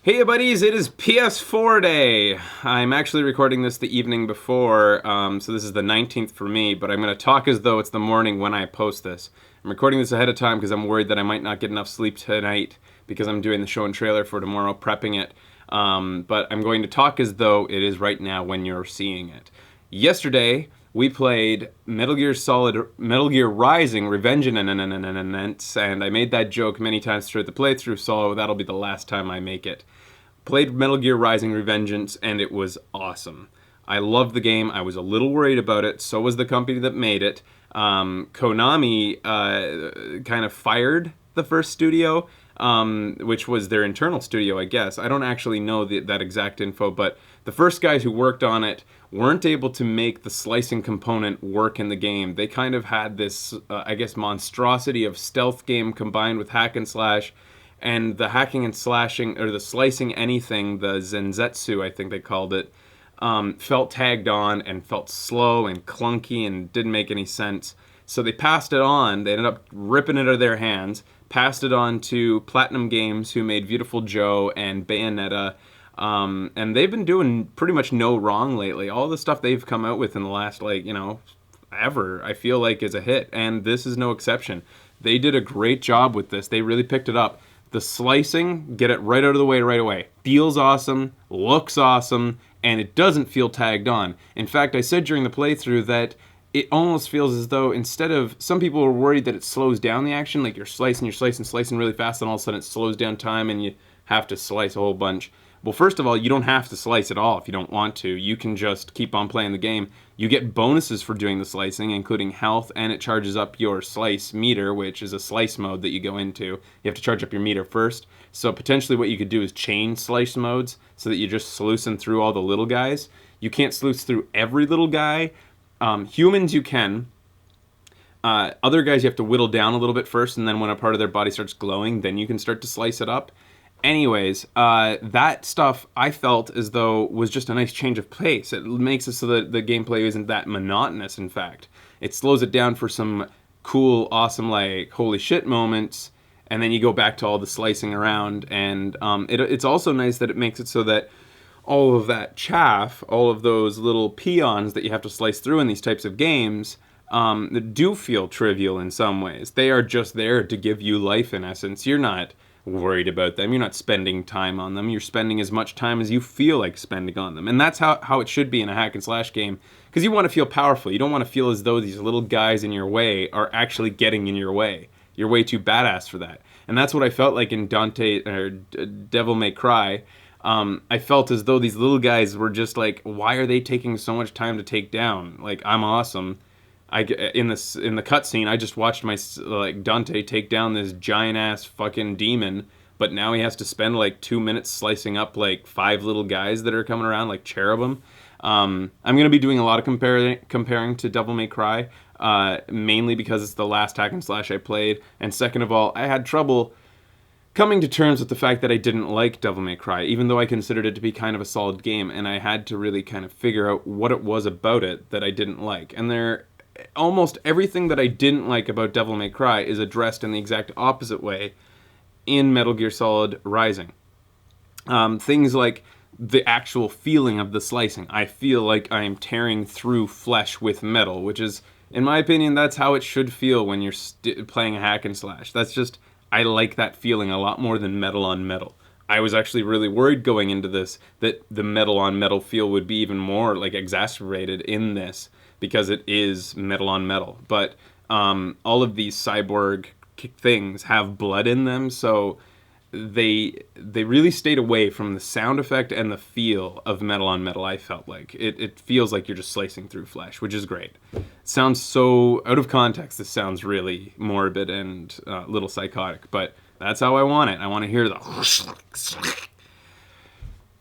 Hey buddies, it is PS4 day. I'm actually recording this the evening before, so this is the 19th for me, but I'm going to talk as though it's the morning when I post this. I'm recording this ahead of time because I'm worried that I might not get enough sleep tonight because I'm doing the show and trailer for tomorrow, prepping it. But I'm going to talk as though it is right now when you're seeing it. Yesterday, we played Metal Gear Rising Revengeance, and I made that joke many times throughout the playthrough, so that'll be the last time I make it. Played Metal Gear Rising Revengeance, and it was awesome. I loved the game. I was a little worried about it. So was the company that made it. Konami kind of fired the first studio, which was their internal studio, I guess. I don't actually know that exact info, but the first guys who worked on it weren't able to make the slicing component work in the game. They kind of had this, I guess, monstrosity of stealth game combined with hack and slash, and the hacking and slashing, or the slicing anything, the Zenzetsu, I think they called it, felt tagged on and felt slow and clunky and didn't make any sense. So they passed it on. They ended up ripping it out of their hands, passed it on to Platinum Games, who made Beautiful Joe and Bayonetta. And they've been doing pretty much no wrong lately. All the stuff they've come out with in the last, ever, I feel like is a hit. And this is no exception. They did a great job with this. They really picked it up. The slicing, get it right out of the way right away. Feels awesome, looks awesome, and it doesn't feel tagged on. In fact, I said during the playthrough that it almost feels as though instead of, some people were worried that it slows down the action, like you're slicing really fast, and all of a sudden it slows down time and you have to slice a whole bunch. Well, first of all, you don't have to slice at all if you don't want to. You can just keep on playing the game. You get bonuses for doing the slicing, including health, and it charges up your slice meter, which is a slice mode that you go into. You have to charge up your meter first. So potentially what you could do is chain slice modes so that you just sluicing through all the little guys. You can't sluice through every little guy. Humans you can. Other guys you have to whittle down a little bit first, and then when a part of their body starts glowing, then you can start to slice it up. Anyways, that stuff I felt as though was just a nice change of pace. It makes it so that the gameplay isn't that monotonous, in fact. It slows it down for some cool, awesome, like, holy shit moments, and then you go back to all the slicing around, and it's also nice that it makes it so that all of that chaff, all of those little peons that you have to slice through in these types of games, do feel trivial in some ways. They are just there to give you life, in essence. You're not worried about them. You're not spending time on them. You're spending as much time as you feel like spending on them. And that's how it should be in a hack and slash game, because you want to feel powerful. You don't want to feel as though these little guys in your way are actually getting in your way. You're way too badass for that. And that's what I felt like in Devil May Cry. I felt as though these little guys were just like, why are they taking so much time to take down? Like, I'm awesome. In the cutscene, I just watched Dante take down this giant ass fucking demon, but now he has to spend like 2 minutes slicing up like 5 little guys that are coming around like cherubim. I'm gonna be doing a lot of comparing to Devil May Cry, mainly because it's the last hack and slash I played, and second of all, I had trouble coming to terms with the fact that I didn't like Devil May Cry, even though I considered it to be kind of a solid game, and I had to really kind of figure out what it was about it that I didn't like. And almost everything that I didn't like about Devil May Cry is addressed in the exact opposite way in Metal Gear Solid Rising. Things like the actual feeling of the slicing. I feel like I'm tearing through flesh with metal, which is, in my opinion, that's how it should feel when you're playing a hack and slash. I like that feeling a lot more than metal on metal. I was actually really worried going into this that the metal on metal feel would be even more like exacerbated in this, because it is metal on metal. But all of these cyborg things have blood in them, so they really stayed away from the sound effect and the feel of metal on metal. I felt like it feels like you're just slicing through flesh, which is great. It sounds so out of context. This sounds really morbid and a little psychotic, but that's how I want it. I want to hear the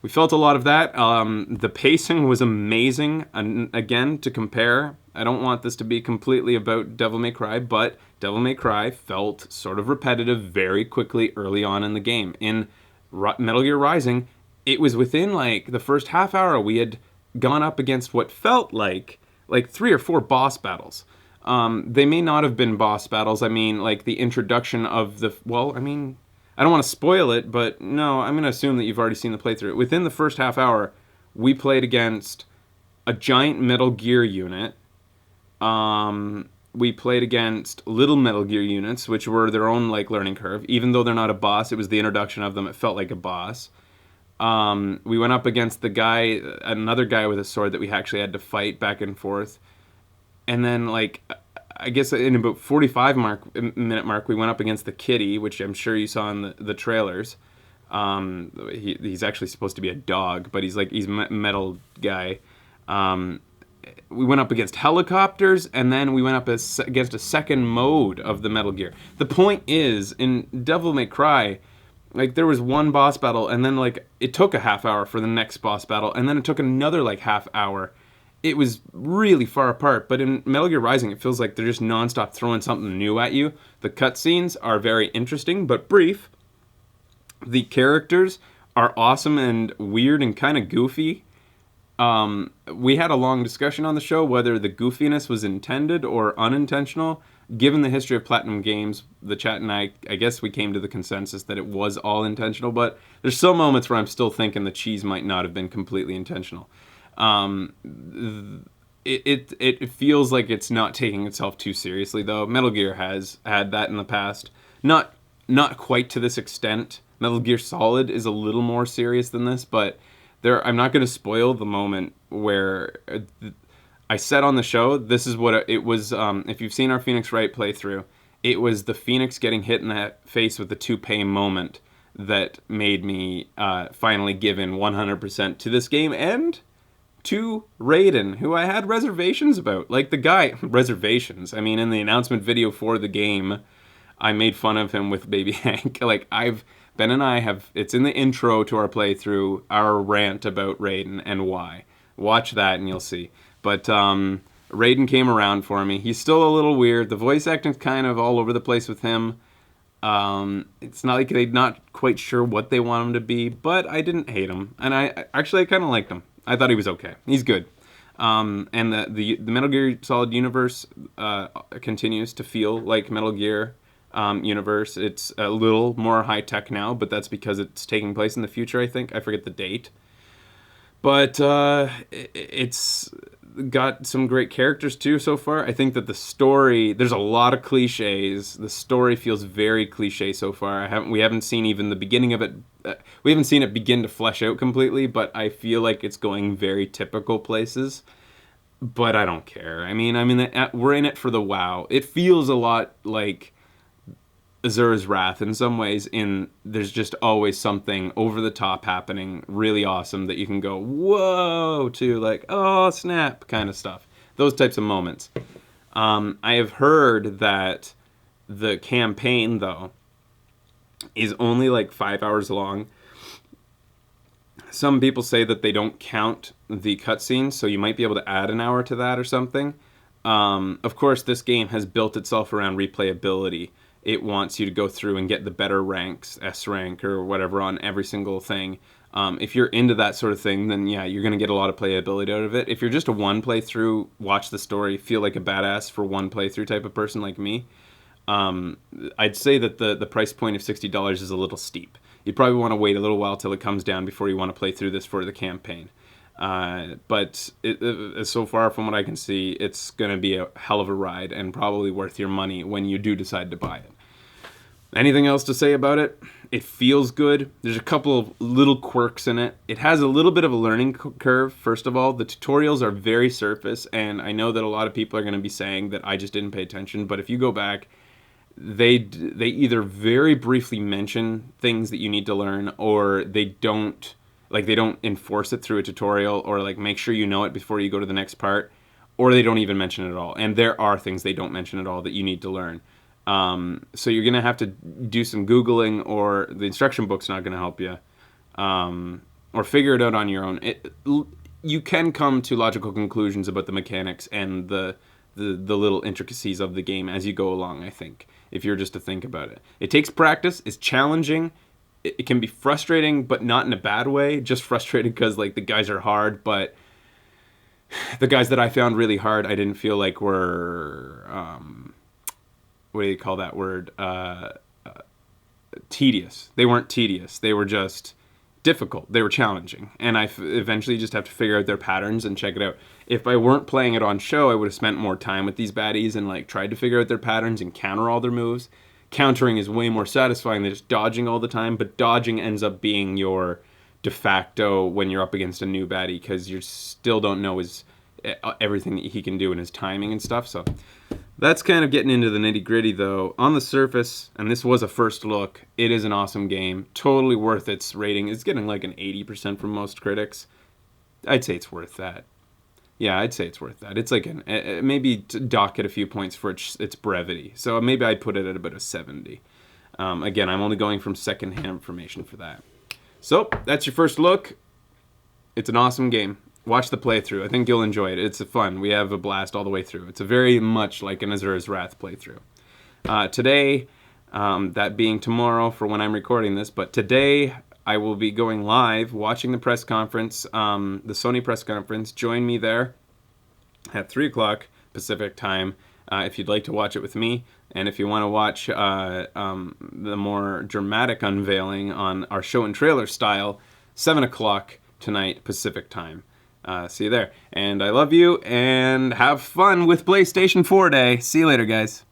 We felt a lot of that. The pacing was amazing. And again, to compare, I don't want this to be completely about Devil May Cry, but Devil May Cry felt sort of repetitive very quickly early on in the game. In Metal Gear Rising, it was within like the first half hour we had gone up against what felt like 3 or 4 boss battles. They may not have been boss battles. I mean, like the introduction of I don't want to spoil it, but no, I'm going to assume that you've already seen the playthrough. Within the first half hour, we played against a giant Metal Gear unit. We played against little Metal Gear units, which were their own like learning curve. Even though they're not a boss, it was the introduction of them. It felt like a boss. We went up against another guy with a sword that we actually had to fight back and forth. And then, like, I guess in about 45 minute mark, we went up against the kitty, which I'm sure you saw in the trailers. He's actually supposed to be a dog, but he's metal guy. We went up against helicopters, and then we went up against a second mode of the Metal Gear. The point is, in Devil May Cry, like, there was one boss battle, and then, like, it took a half hour for the next boss battle, and then it took another, like, half hour. It was really far apart, but in Metal Gear Rising, it feels like they're just nonstop throwing something new at you. The cutscenes are very interesting, but brief. The characters are awesome and weird and kind of goofy. We had a long discussion on the show whether the goofiness was intended or unintentional. Given the history of Platinum Games, the chat and I guess we came to the consensus that it was all intentional, but there's still moments where I'm still thinking the cheese might not have been completely intentional. It feels like it's not taking itself too seriously, though. Metal Gear has had that in the past. Not quite to this extent. Metal Gear Solid is a little more serious than this, but I'm not going to spoil the moment where I said on the show, this is what it was. If you've seen our Phoenix Wright playthrough, it was the Phoenix getting hit in the face with the toupee moment that made me finally give in 100% to this game and to Raiden, who I had reservations about. Like, the guy, reservations. I mean, in the announcement video for the game, I made fun of him with Baby Hank. Like, Ben and I have, it's in the intro to our playthrough, our rant about Raiden and why. Watch that and you'll see. But Raiden came around for me. He's still a little weird. The voice acting's kind of all over the place with him. It's not like they're not quite sure what they want him to be, but I didn't hate him. And I kind of liked him. I thought he was okay. He's good. And the Metal Gear Solid universe continues to feel like Metal Gear universe. It's a little more high-tech now, but that's because it's taking place in the future, I think. I forget the date. But it's got some great characters, too, so far. I think that the story, there's a lot of cliches. The story feels very cliche so far. We haven't seen even the beginning of it. We haven't seen it begin to flesh out completely, but I feel like it's going very typical places. But I don't care. I mean, we're in it for the wow. It feels a lot like Azura's Wrath in some ways, there's just always something over the top happening, really awesome, that you can go, whoa, to like, oh, snap, kind of stuff. Those types of moments. I have heard that the campaign, though, is only like 5 hours long. Some people say that they don't count the cutscenes, so you might be able to add an hour to that or something. Of course, this game has built itself around replayability. It wants you to go through and get the better ranks, S rank or whatever, on every single thing. If you're into that sort of thing, then yeah, you're going to get a lot of playability out of it. If you're just a one playthrough, watch the story, feel like a badass for one playthrough type of person like me, I'd say that the price point of $60 is a little steep. You'd probably want to wait a little while till it comes down before you want to play through this for the campaign. But so far from what I can see, it's going to be a hell of a ride and probably worth your money when you do decide to buy it. Anything else to say about it? It feels good. There's a couple of little quirks in it. It has a little bit of a learning curve, first of all. The tutorials are very surface, and I know that a lot of people are going to be saying that I just didn't pay attention, but if you go back, they either very briefly mention things that you need to learn, or they don't enforce it through a tutorial, or like make sure you know it before you go to the next part, or they don't even mention it at all. And there are things they don't mention at all that you need to learn. So you're going to have to do some Googling, or the instruction book's not going to help you, or figure it out on your own. You can come to logical conclusions about the mechanics and the little intricacies of the game as you go along, I think, if you're just to think about it. It takes practice. It's challenging. It can be frustrating, but not in a bad way. Just frustrating because, like, the guys are hard, but the guys that I found really hard, I didn't feel like were... what do you call that word? tedious. They weren't tedious. They were just difficult. They were challenging. And I eventually just have to figure out their patterns and check it out. If I weren't playing it on show, I would have spent more time with these baddies and like tried to figure out their patterns and counter all their moves. Countering is way more satisfying than just dodging all the time, but dodging ends up being your de facto when you're up against a new baddie because you still don't know his everything that he can do and his timing and stuff. So that's kind of getting into the nitty gritty though. On the surface, and this was a first look, it is an awesome game. Totally worth its rating. It's getting like an 80% from most critics. I'd say it's worth that. Yeah, I'd say it's worth that. It's like maybe dock it a few points for its brevity. So maybe I'd put it at about a 70. Again, I'm only going from secondhand information for that. So that's your first look. It's an awesome game. Watch the playthrough. I think you'll enjoy it. It's fun. We have a blast all the way through. It's a very much like an Asura's Wrath playthrough. Today, that being tomorrow for when I'm recording this, but today I will be going live, watching the press conference, the Sony press conference. Join me there at 3 o'clock Pacific time if you'd like to watch it with me. And if you want to watch the more dramatic unveiling on our show and trailer style, 7 o'clock tonight Pacific time. See you there. And I love you, and have fun with PlayStation 4 Day. See you later, guys.